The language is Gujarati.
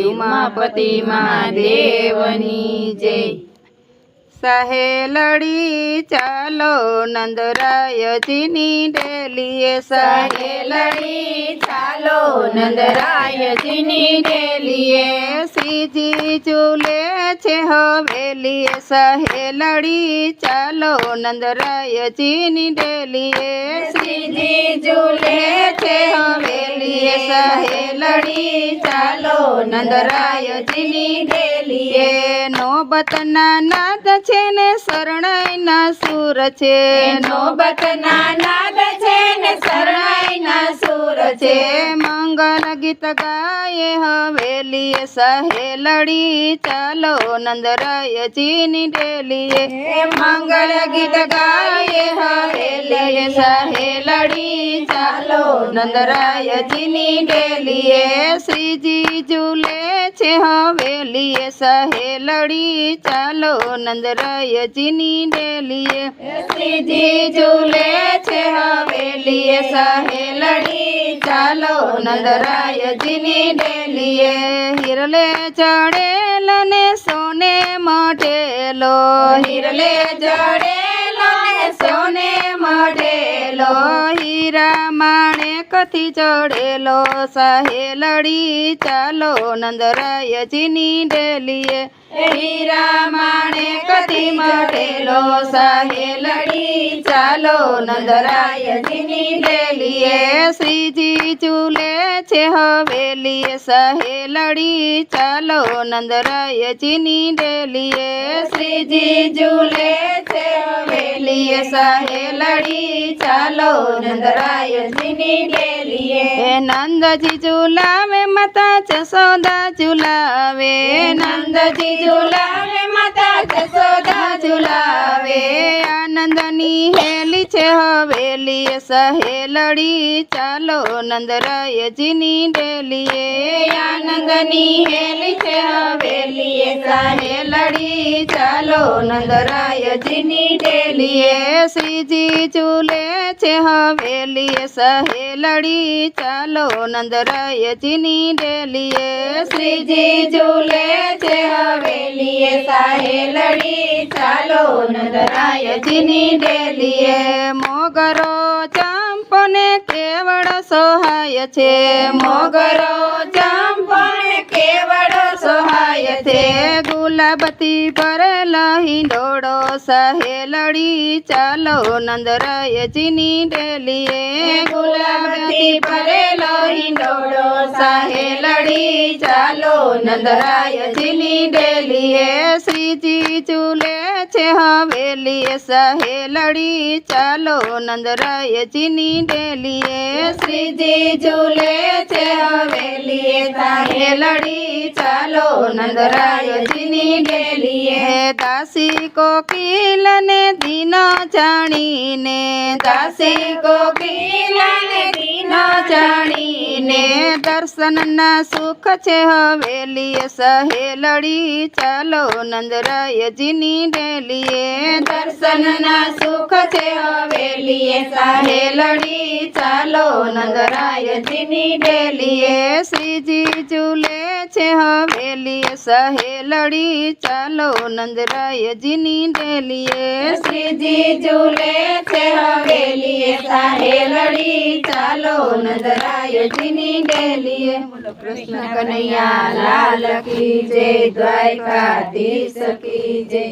ઉમાપતિ મહાદેવની જય। સહેલડી ચાલો નંદરાયજીની ડેલીએ, સહેલડી ચાલો નંદરાયજીની ડેલીએ, શ્રીજી ઝૂલે છે હવેલીએ, સહેલડી ચાલો નંદરાયજીની ડેલીએ, શ્રીજી ઝૂલે છે હવેલીએ, સહેલડી ચાલો નંદરાયજીની ડેલીએ, નોબતના નાદ છે ને શરણાઈના સૂર છે, નોબતના નાદ છે ને શરણાઈના સૂર છે, મંગલ ગીત ગાયે હવેલીએ, સહેલડી ચાલો નંદરાયજીની ડેલીએ, મંગળ ગીત ગાયે હવેલીએ, સહેલડી ચાલો નંદરાયજીની ડેલીએ, શ્રીજી ઝૂલે છે હવેલીએ, સહેલડી ચાલો નંદરાયજીની ડેલીએ, શ્રીજી ઝૂલે છે હવેલીએ, સહેલડી ચાલો નંદરાયજીની ડેલીએ, હિરલે ચડેલો ને સોને મઢેલો, હિરલે જડેલો ને સોને મઢેલો, હીરા માણેકથી ચડેલો, સહેલડી ચાલો નંદરાયજીની ડેલીએ, હીરા માણેકથી મઢેલો, સહેલડી ચાલો નંદરાયજીની ડેલીએ, શ્રીજી ઝૂલે છે હવેલીએ, સહેલડી ચાલો નંદરાયજીની ડેલીએ, શ્રીજી ઝૂલે છે હવેલીએ, સહેલડી ચાલો નંદરાયજીની ડેલીએ, નંદજી ઝુલાવે માતા જશોદા ઝુલાવે, નંદજી ઝુલાવે માતા જશોદા ઝુલાવે, આનંદની હેલી છે હવેલીએ, સહેલડી ચાલો નંદરાયજીની ડેલીએ, આનંદની હેલી છે હવેલીએ, સહેલડી ચાલો નંદરાયજીની ડેલીએ, શ્રીજી ઝૂલે છે હવેલીએ, સહેલડી ચાલો નંદરાયજીની ડેલીએ, શ્રીજી ઝૂલે છે હવેલીએ, સહેલડી ચાલો નંદરાયજીની ડેલીએ, મોગરો ચંપને કેવળ સહાય છે, મોગરો ચંપને કેવળ સહાય છે, ગુલાબતી ભરેલો હિંડોળો, સહેલડી ચાલો નંદરાયજીની ડેલીએ, ગુલાબથી ભરેલો હિંડોળો, સહેલડી ચાલો નંદરાયજીની ડેલીએ, શ્રીજી ઝૂલે છે હવેલીએ, સહેલડી ચાલો નંદરાયજીની ડેલીએ, શ્રીજી ઝૂલે છે હવેલીએ, સહેલડી ચાલો નંદરાયજીની ડેલીએ, દાસી કોકિલને દીન જાણીને, દાસી કોકિલાને દીન જાણીને, દર્શનના સુખ છે હવેલીએ, સહેલડી ચાલો નંદરાયજીની ડેલીએ, દર્શનના સુખ છે હવેલીએ, સહેલડી ચાલો નંદરાયજીની ડેલીએ, શ્રીજી ઝૂલે છે હવેલીએ, સહેલડી ચાલો નંદરાયજીની ડેલીએ, શ્રીજી ઝૂલે છે હવેલીએ, સહેલડી ચાલો નંદરાયજીની ડેલીએ, કૃષ્ણ કનૈયા લાલ કી જય, દ્વારકાધીશ કી જય।